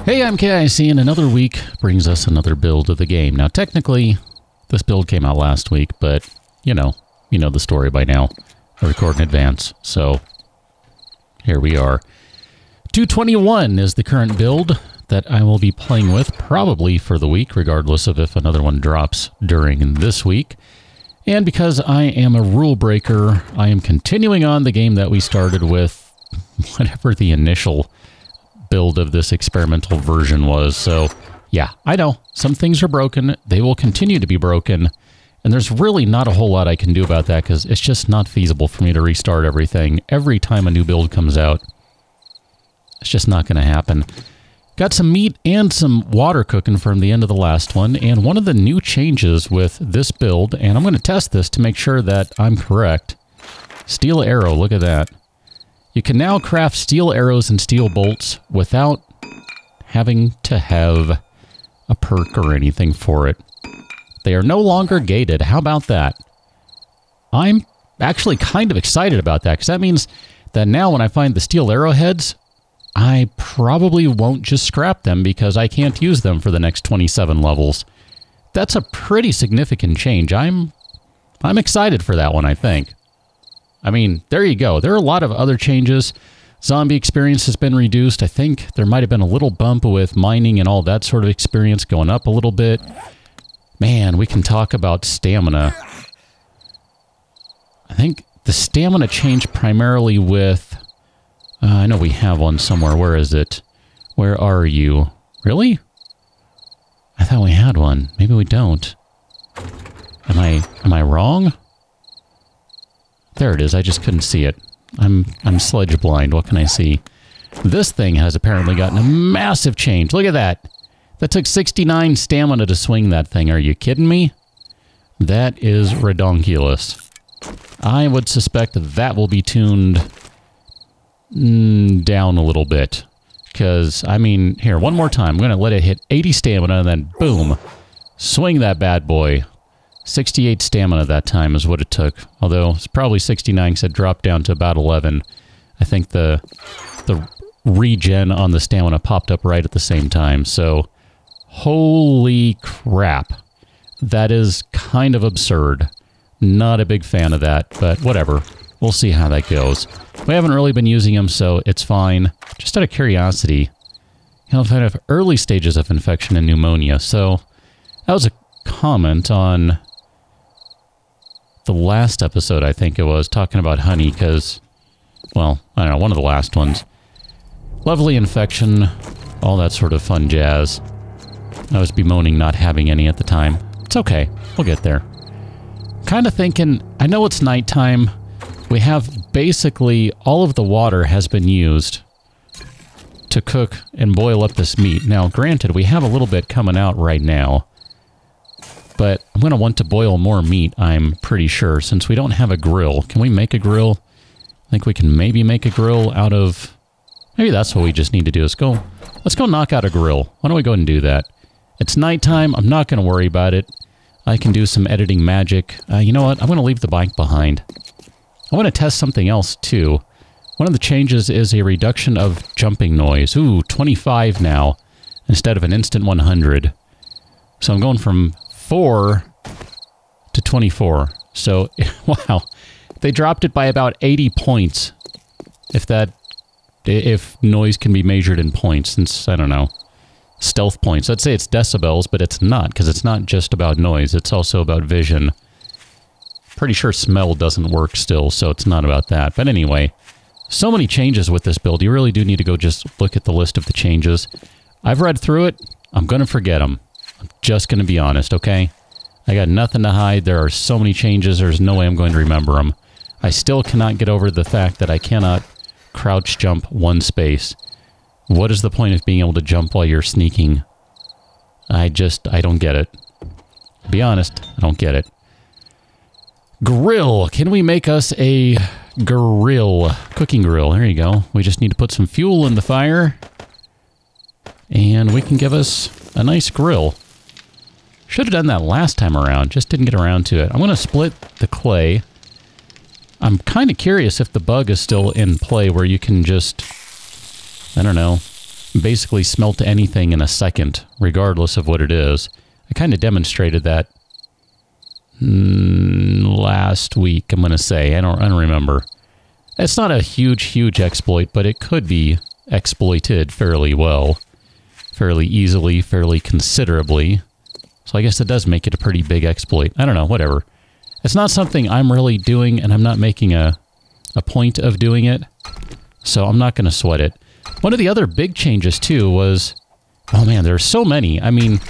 Hey, I'm KIC, and another week brings us another build of the game. Now, technically, this build came out last week, but, you know the story by now. I record in advance, so here we are. 221 is the current build that I will be playing with, probably for the week, regardless of if another one drops during this week. And because I am a rule breaker, I am continuing on the game that we started with, whatever the initial build of this experimental version was. So yeah, I know some things are broken. They will continue to be broken. And there's really not a whole lot I can do about that because it's just not feasible for me to restart everything every time a new build comes out. It's just not going to happen. Got some meat and some water cooking from the end of the last one. And one of the new changes with this build, and I'm going to test this to make sure that I'm correct. Steel arrow, look at that. You can now craft steel arrows and steel bolts without having to have a perk or anything for it. They are no longer gated. How about that? I'm actually kind of excited about that, because that means that now when I find the steel arrowheads, I probably won't just scrap them because I can't use them for the next 27 levels. That's a pretty significant change. I'm excited for that one, I think. I mean, there you go. There are a lot of other changes. Zombie experience has been reduced. I think there might have been a little bump with mining and all that sort of experience going up a little bit. Man, we can talk about stamina. I think the stamina changed primarily with... I know we have one somewhere. Where is it? Where are you? Really? I thought we had one. Maybe we don't. Am I wrong? There it is. I just couldn't see it. I'm sledge blind. What can I see? This thing has apparently gotten a massive change. Look at that. That took 69 stamina to swing that thing. Are you kidding me? That is redonkulous. I would suspect that will be tuned down a little bit. Because, I mean, here, one more time. I'm going to let it hit 80 stamina and then boom. Swing that bad boy. 68 stamina that time is what it took. Although, it's probably 69 because it dropped down to about 11. I think the regen on the stamina popped up right at the same time. So, holy crap. That is kind of absurd. Not a big fan of that, but whatever. We'll see how that goes. We haven't really been using them, so it's fine. Just out of curiosity, you know, if I have early stages of infection and pneumonia. So, that was a comment on the last episode, I think it was, talking about honey, because, well, I don't know, one of the last ones. Lovely infection, all that sort of fun jazz. I was bemoaning not having any at the time. It's okay, we'll get there. Kind of thinking, I know it's nighttime. We have basically all of the water has been used to cook and boil up this meat. Now, granted, we have a little bit coming out right now. But I'm going to want to boil more meat, I'm pretty sure, since we don't have a grill. Can we make a grill? I think we can maybe make a grill out of... Maybe that's what we just need to do. Let's go knock out a grill. Why don't we go ahead and do that? It's nighttime. I'm not going to worry about it. I can do some editing magic. You know what? I'm going to leave the bike behind. I want to test something else, too. One of the changes is a reduction of jumping noise. Ooh, 25 now, instead of an instant 100. So I'm going from 4 to 24. So, wow. They dropped it by about 80 points. If noise can be measured in points, since, I don't know, stealth points. I'd say it's decibels, but it's not, because it's not just about noise. It's also about vision. Pretty sure smell doesn't work still, so it's not about that. But anyway, so many changes with this build. You really do need to go just look at the list of the changes. I've read through it. I'm going to forget them. I'm just going to be honest, okay? I got nothing to hide. There are so many changes, there's no way I'm going to remember them. I still cannot get over the fact that I cannot crouch jump one space. What is the point of being able to jump while you're sneaking? I don't get it. To be honest, I don't get it. Grill. Can we make us a grill? Cooking grill. There you go. We just need to put some fuel in the fire. And we can give us a nice grill. Should have done that last time around. Just didn't get around to it. I'm going to split the clay. I'm kind of curious if the bug is still in play where you can just, I don't know, basically smelt anything in a second, regardless of what it is. I kind of demonstrated that last week, I'm going to say. I don't remember. It's not a huge exploit, but it could be exploited fairly well, fairly easily, fairly considerably. So I guess it does make it a pretty big exploit. I don't know, whatever. It's not something I'm really doing, and I'm not making a point of doing it, so I'm not going to sweat it. One of the other big changes, too, was... Oh, man, there's so many. I mean,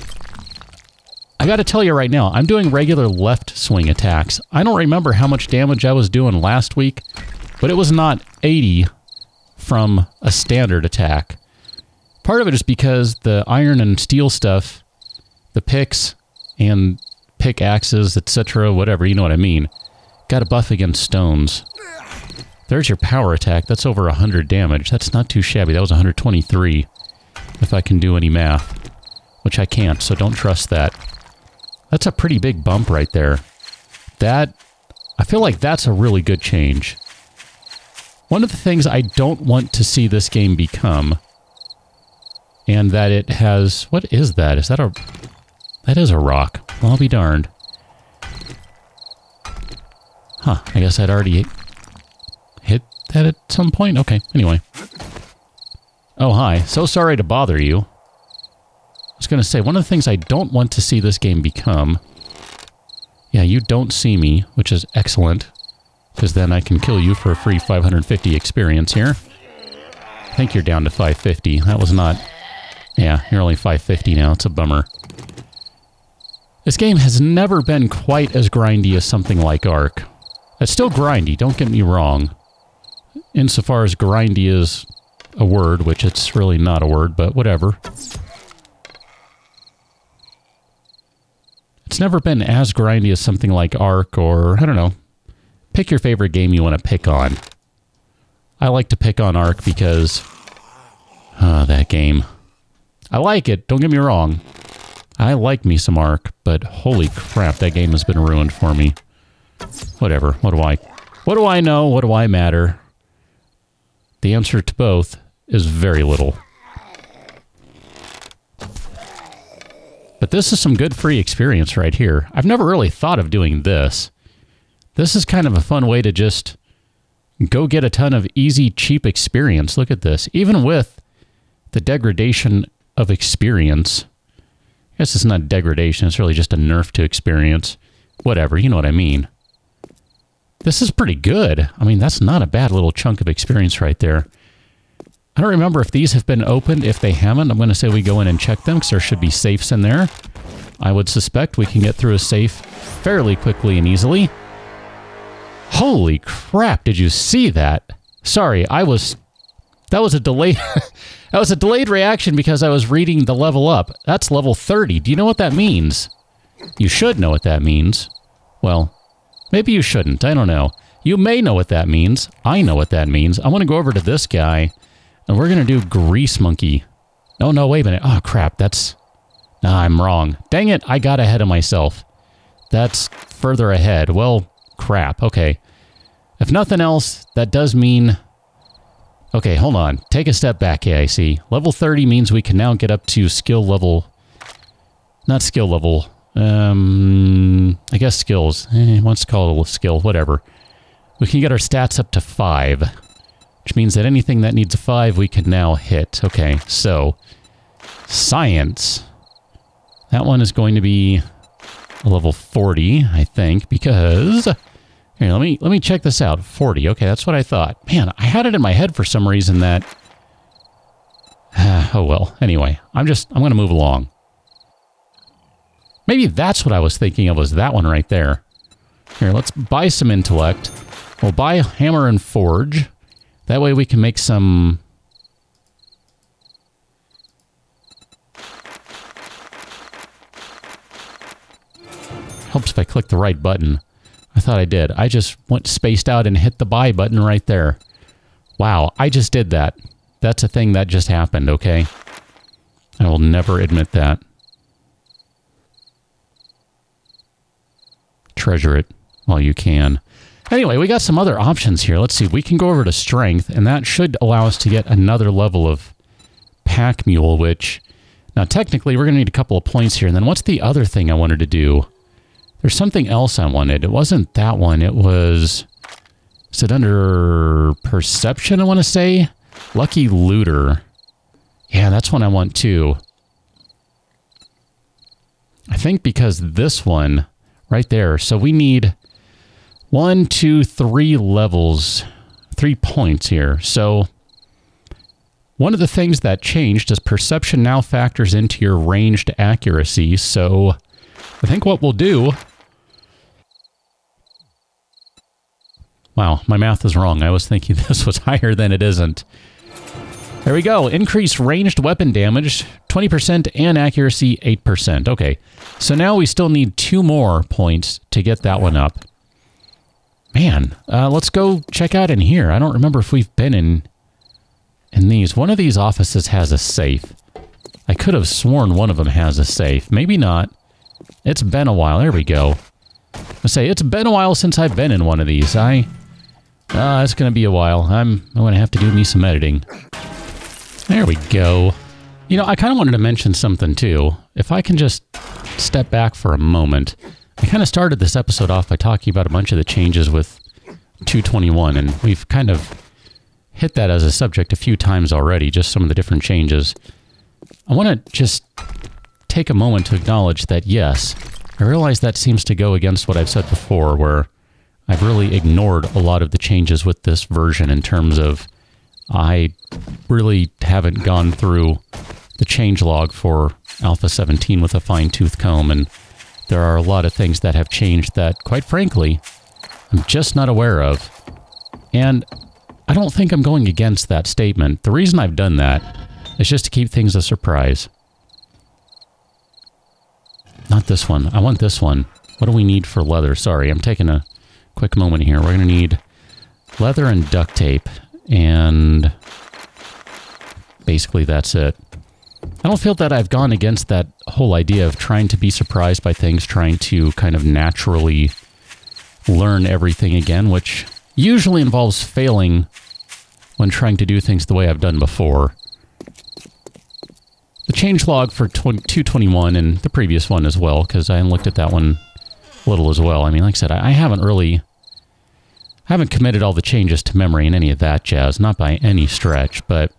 I got to tell you right now, I'm doing regular left swing attacks. I don't remember how much damage I was doing last week, but it was not 80 from a standard attack. Part of it is because the iron and steel stuff, the picks and pickaxes, etc., whatever, you know what I mean, got a buff against stones. There's your power attack. That's over 100 damage. That's not too shabby. That was 123, if I can do any math, which I can't, so don't trust that. That's a pretty big bump right there. That, I feel like that's a really good change. One of the things I don't want to see this game become, and that it has... What is that? Is that a... That is a rock. Well, I'll be darned. Huh, I guess I'd already hit that at some point? Okay, anyway. Oh, hi. So sorry to bother you. I was going to say, one of the things I don't want to see this game become... Yeah, you don't see me, which is excellent, because then I can kill you for a free 550 experience here. I think you're down to 550. That was not... Yeah, you're only 550 now. It's a bummer. This game has never been quite as grindy as something like Ark. It's still grindy, don't get me wrong. Insofar as grindy is a word, which it's really not a word, but whatever. It's never been as grindy as something like Ark or, I don't know. Pick your favorite game you want to pick on. I like to pick on Ark because... that game. I like it, don't get me wrong. I like me some Ark, but holy crap, that game has been ruined for me. Whatever, what do I know? What do I matter? The answer to both is very little. But this is some good free experience right here. I've never really thought of doing this. This is kind of a fun way to just go get a ton of easy, cheap experience. Look at this. Even with the degradation of experience... I guess it's not degradation, it's really just a nerf to experience. Whatever, you know what I mean. This is pretty good. I mean, that's not a bad little chunk of experience right there. I don't remember if these have been opened. If they haven't, I'm going to say we go in and check them, because there should be safes in there. I would suspect we can get through a safe fairly quickly and easily. Holy crap, did you see that? Sorry, that was a delay. That was a delayed reaction because I was reading the level up. That's level 30. Do you know what that means? You should know what that means. Well, maybe you shouldn't. I don't know. You may know what that means. I know what that means. I want to go over to this guy, and we're going to do Grease Monkey. Oh, no, wait a minute. Oh, crap. That's... Nah, I'm wrong. Dang it, I got ahead of myself. That's further ahead. Well, crap. Okay. If nothing else, that does mean... Okay, hold on. Take a step back, AIC. Level 30 means we can now get up to skill level... Not skill level. I guess skills. Let's call it a skill, whatever. We can get our stats up to 5. Which means that anything that needs a 5, we can now hit. Okay, so... Science. That one is going to be a level 40, I think, because... Here, let me check this out. 40. Okay, that's what I thought. Man, I had it in my head for some reason that... oh well. Anyway, I'm going to move along. Maybe that's what I was thinking of, was that one right there. Here, let's buy some intellect. We'll buy hammer and forge. That way we can make some... Helps if I click the right button. I thought I did. I just went spaced out and hit the buy button right there. Wow, I just did that. That's a thing that just happened, okay? I will never admit that. Treasure it while you can. Anyway, we got some other options here. Let's see. We can go over to strength, and that should allow us to get another level of pack mule, which... Now, technically, we're going to need a couple of points here. And then what's the other thing I wanted to do? There's something else I wanted. It wasn't that one. It was... Is it under perception, I want to say? Lucky looter. Yeah, that's one I want too. I think because this one right there. So we need 1, 2, 3 levels, 3 points here. So one of the things that changed is perception now factors into your ranged accuracy. So I think what we'll do... Wow, my math is wrong. I was thinking this was higher than it isn't. There we go. Increase ranged weapon damage, 20% and accuracy, 8%. Okay, so now we still need 2 more points to get that one up. Man, let's go check out in here. I don't remember if we've been in these. One of these offices has a safe. I could have sworn one of them has a safe. Maybe not. It's been a while. There we go. I say, it's been a while since I've been in one of these. It's going to be a while. I'm going to have to do me some editing. There we go. You know, I kind of wanted to mention something too. If I can just step back for a moment. I kind of started this episode off by talking about a bunch of the changes with 221, and we've kind of hit that as a subject a few times already, just some of the different changes. I want to just take a moment to acknowledge that, yes, I realize that seems to go against what I've said before, where I've really ignored a lot of the changes with this version in terms of I really haven't gone through the changelog for Alpha 17 with a fine-tooth comb, and there are a lot of things that have changed that, quite frankly, I'm just not aware of. And I don't think I'm going against that statement. The reason I've done that is just to keep things a surprise. Not this one. I want this one. What do we need for leather? Sorry, I'm taking a quick moment here. We're going to need leather and duct tape, and basically that's it. I don't feel that I've gone against that whole idea of trying to be surprised by things, trying to kind of naturally learn everything again, which usually involves failing when trying to do things the way I've done before. The changelog for 221 and the previous one as well, because I looked at that one a little as well. I mean, like I said, I haven't committed all the changes to memory and any of that jazz, not by any stretch, but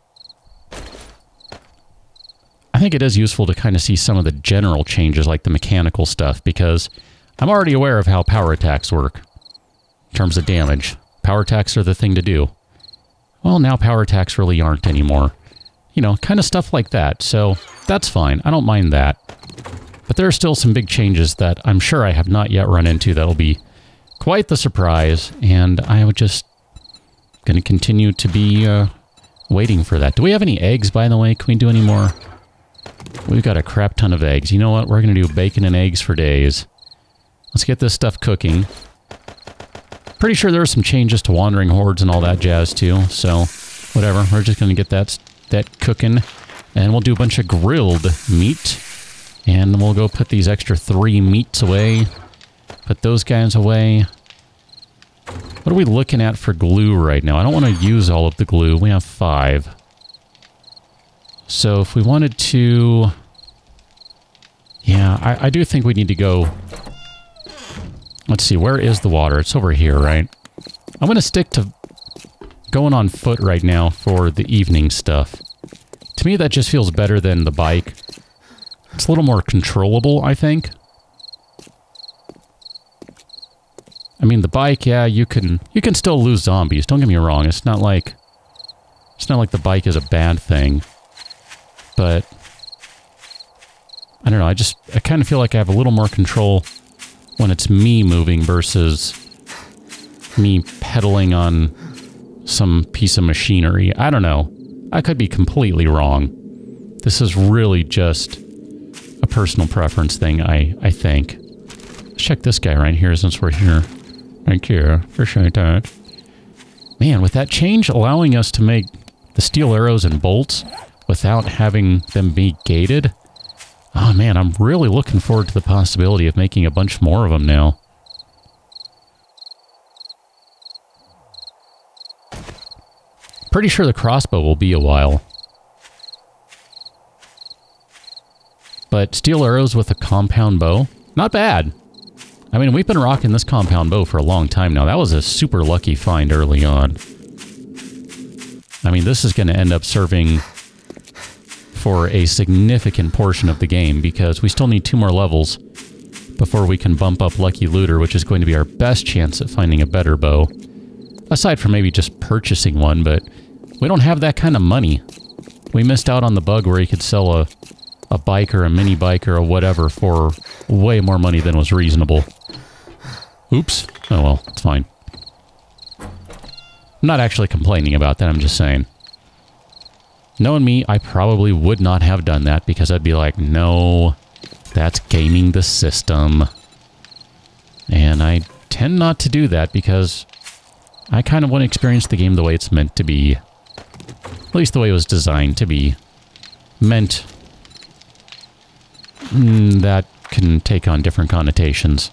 I think it is useful to kind of see some of the general changes, like the mechanical stuff, because I'm already aware of how power attacks work in terms of damage. Power attacks are the thing to do. Well, now power attacks really aren't anymore. You know, kind of stuff like that. So that's fine. I don't mind that. But there are still some big changes that I'm sure I have not yet run into that'll be quite the surprise, and I would just going to continue to be waiting for that. Do we have any eggs, by the way? Can we do any more? We've got a crap ton of eggs. You know what? We're going to do bacon and eggs for days. Let's get this stuff cooking. Pretty sure there are some changes to wandering hordes and all that jazz too, so whatever. We're just going to get that cooking, and we'll do a bunch of grilled meat, and we'll go put these extra 3 meats away. Put those guys away. What are we looking at for glue right now? I don't want to use all of the glue. We have 5. So if we wanted to... Yeah, I do think we need to go... Let's see, where is the water? It's over here, right? I'm going to stick to going on foot right now for the evening stuff. To me, that just feels better than the bike. It's a little more controllable, I think. I mean, the bike, yeah, you can still lose zombies. Don't get me wrong. It's not like the bike is a bad thing. But I don't know. I kind of feel like I have a little more control when it's me moving versus me pedaling on some piece of machinery. I don't know. I could be completely wrong. This is really just a personal preference thing, I think. Let's check this guy right here since we're here. Thank you. Appreciate that. Man, with that change allowing us to make the steel arrows and bolts without having them be gated, oh man, I'm really looking forward to the possibility of making a bunch more of them now. Pretty sure the crossbow will be a while. But steel arrows with a compound bow, not bad. I mean, we've been rocking this compound bow for a long time now. That was a super lucky find early on. I mean, this is going to end up serving for a significant portion of the game because we still need 2 more levels before we can bump up Lucky Looter, which is going to be our best chance at finding a better bow. Aside from maybe just purchasing one, but we don't have that kind of money. We missed out on the bug where you could sell a bike or a mini bike or whatever for way more money than was reasonable. Oops. Oh well, it's fine. I'm not actually complaining about that, I'm just saying. Knowing me, I probably would not have done that because I'd be like, no, that's gaming the system. And I tend not to do that because I kind of want to experience the game the way it's meant to be. At least the way it was designed to be. Meant... that can take on different connotations.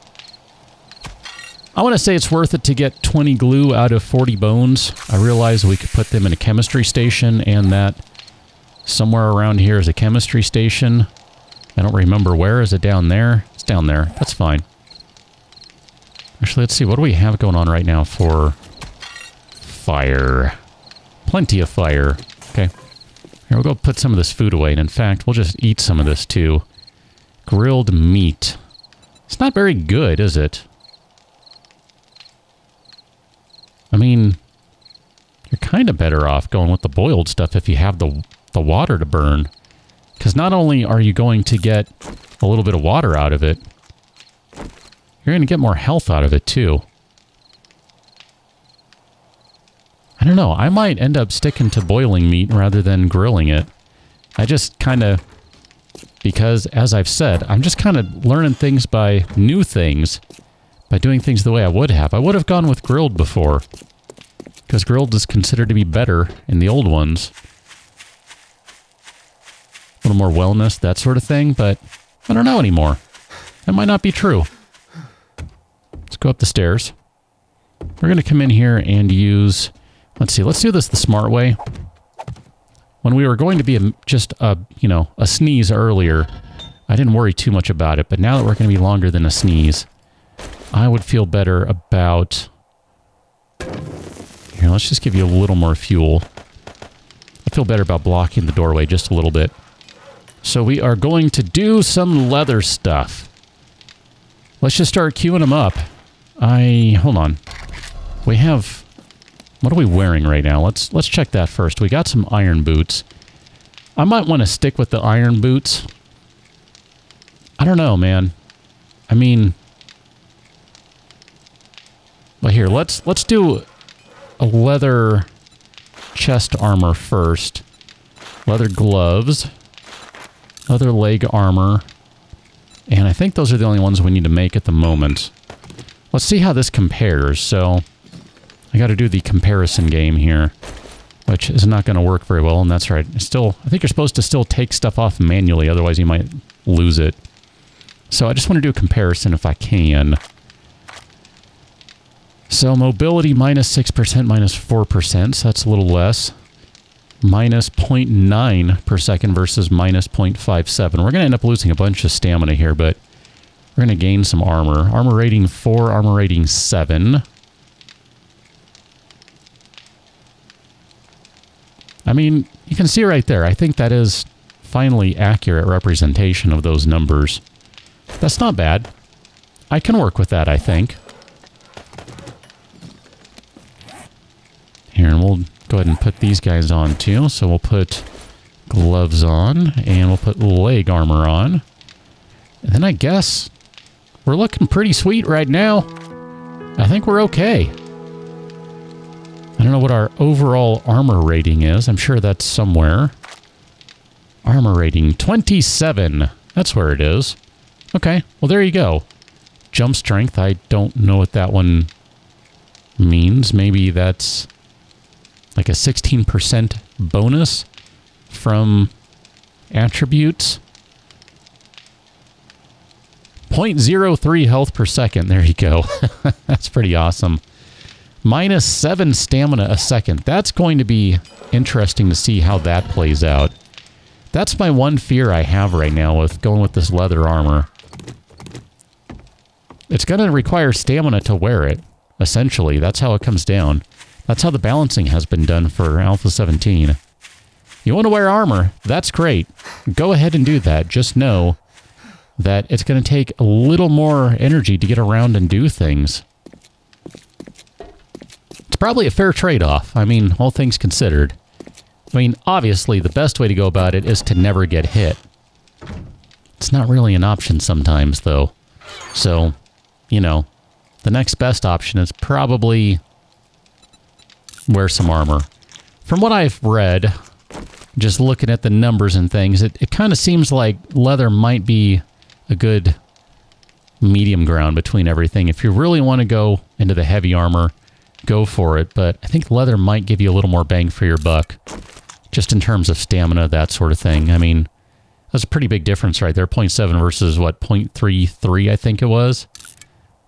I want to say it's worth it to get 20 glue out of 40 bones. I realize we could put them in a chemistry station, and that somewhere around here is a chemistry station. I don't remember where. Is it down there? It's down there. That's fine. Actually, let's see. What do we have going on right now for fire? Plenty of fire. Okay. Here, we'll go put some of this food away, and in fact, we'll just eat some of this too. Grilled meat. It's not very good, is it? I mean, you're kind of better off going with the boiled stuff if you have the water to burn. Because not only are you going to get a little bit of water out of it, you're going to get more health out of it too. I don't know. I might end up sticking to boiling meat rather than grilling it. I just kind of... Because, as I've said, I'm just kind of learning things by new things, by doing things the way I would have. I would have gone with grilled before, because grilled is considered to be better in the old ones. A little more wellness, that sort of thing, but I don't know anymore. That might not be true. Let's go up the stairs. We're going to come in here and use... Let's see, let's do this the smart way. When we were going to be just a sneeze earlier, I didn't worry too much about it, but now that we're going to be longer than a sneeze, I would feel better about... Here, let's just give you a little more fuel. I feel better about blocking the doorway just a little bit. So we are going to do some leather stuff. Let's just start queuing them up. Hold on. We have... What are we wearing right now? Let's check that first. We got some iron boots. I might want to stick with the iron boots. I don't know, man. I mean... But here, let's do a leather chest armor first. Leather gloves. Leather leg armor. And I think those are the only ones we need to make at the moment. Let's see how this compares. So... I got to do the comparison game here, which is not going to work very well, and that's right. I think you're supposed to still take stuff off manually, otherwise you might lose it. So I just want to do a comparison if I can. So mobility minus 6%, minus 4%, so that's a little less. Minus 0.9 per second versus minus 0.57. We're going to end up losing a bunch of stamina here, but we're going to gain some armor. Armor rating 4, armor rating 7. I mean, you can see right there. I think that is finally accurate representation of those numbers. That's not bad. I can work with that, I think. Here, and we'll go ahead and put these guys on too. So we'll put gloves on, and we'll put leg armor on. And then I guess we're looking pretty sweet right now. I think we're okay. I don't know what our overall armor rating is. I'm sure that's somewhere. Armor rating 27. That's where it is. Okay, well there you go. Jump strength, I don't know what that one means. Maybe that's like a 16% bonus from attributes. 0.03 health per second. There you go. That's pretty awesome. Minus 7 stamina a second. That's going to be interesting to see how that plays out. That's my one fear I have right now with going with this leather armor. It's going to require stamina to wear it, essentially. That's how it comes down. That's how the balancing has been done for Alpha 17. You want to wear armor, that's great. Go ahead and do that. Just know that it's going to take a little more energy to get around and do things. It's probably a fair trade-off. I mean, all things considered. I mean, obviously, the best way to go about it is to never get hit. It's not really an option sometimes, though. So, you know, the next best option is probably wear some armor. From what I've read, just looking at the numbers and things, it kind of seems like leather might be a good medium ground between everything. If you really want to go into the heavy armor, go for it. But I think leather might give you a little more bang for your buck, just in terms of stamina, that sort of thing. I mean, that's a pretty big difference right there. 0.7 versus, what, 0.33, I think it was.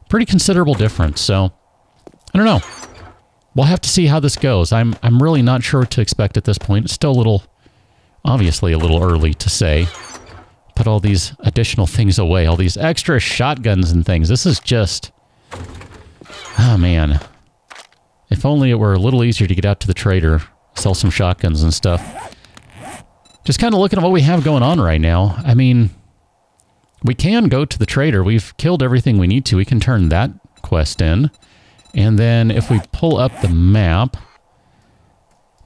Pretty considerable difference. So, I don't know. We'll have to see how this goes. I'm really not sure what to expect at this point. It's still a little, obviously a little early to say. Put all these additional things away, all these extra shotguns and things. This is just, oh man. If only it were a little easier to get out to the trader, sell some shotguns and stuff. Just kind of looking at what we have going on right now. I mean, we can go to the trader. We've killed everything we need to. We can turn that quest in. And then if we pull up the map,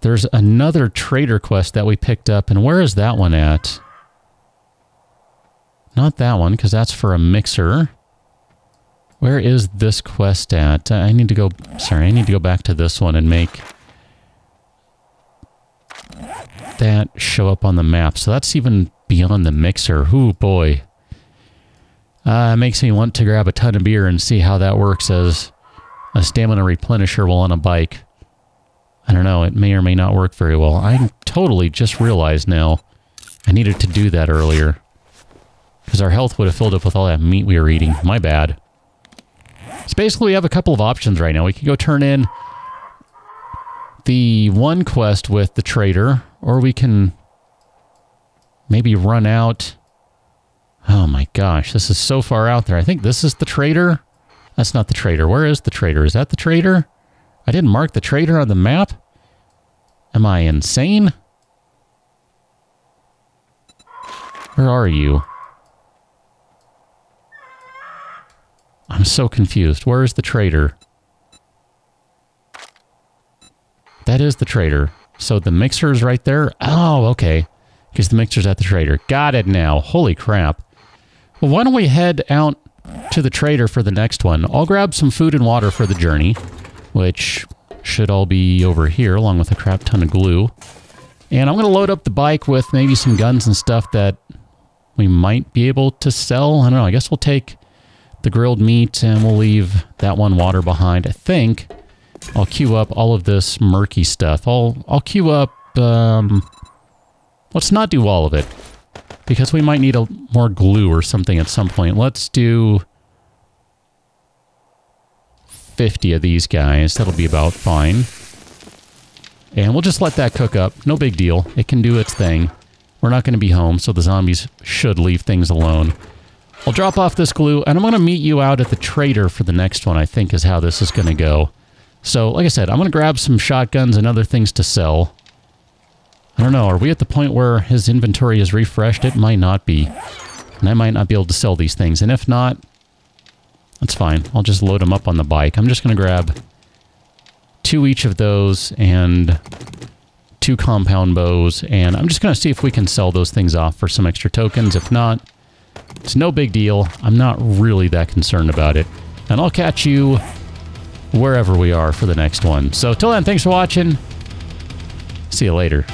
there's another trader quest that we picked up. And where is that one at? Not that one, because that's for a mixer. Where is this quest at? I need to go... Sorry, I need to go back to this one and make that show up on the map. So that's even beyond the mixer. Ooh, boy. Makes me want to grab a ton of beer and see how that works as a stamina replenisher while on a bike. I don't know, it may or may not work very well. I totally just realized now I needed to do that earlier, because our health would have filled up with all that meat we were eating. My bad. So basically we have a couple of options right now. We can go turn in the one quest with the trader, or we can maybe run out. Oh my gosh, this is so far out there. I think this is the trader. That's not the trader. Where is the trader? Is that the trader? I didn't mark the trader on the map. Am I insane? Where are you? I'm so confused. Where is the trader? That is the trader. So the mixer's right there? Oh, okay. Because the mixer's at the trader. Got it now. Holy crap. Well, why don't we head out to the trader for the next one? I'll grab some food and water for the journey, which should all be over here, along with a crap ton of glue. And I'm going to load up the bike with maybe some guns and stuff that we might be able to sell. I don't know. I guess we'll take the grilled meat and we'll leave that one water behind. I think I'll queue up all of this murky stuff. I'll queue up... let's not do all of it, because we might need more glue or something at some point. Let's do 50 of these guys. That'll be about fine. And we'll just let that cook up. No big deal. It can do its thing. We're not going to be home, so the zombies should leave things alone. I'll drop off this glue, and I'm going to meet you out at the trader for the next one, I think is how this is going to go. So, like I said, I'm going to grab some shotguns and other things to sell. I don't know, are we at the point where his inventory is refreshed? It might not be. And I might not be able to sell these things. And if not, that's fine. I'll just load them up on the bike. I'm just going to grab 2 each of those and 2 compound bows. And I'm just going to see if we can sell those things off for some extra tokens. If not, it's no big deal. I'm not really that concerned about it. And I'll catch you wherever we are for the next one. So till then, thanks for watching. See you later.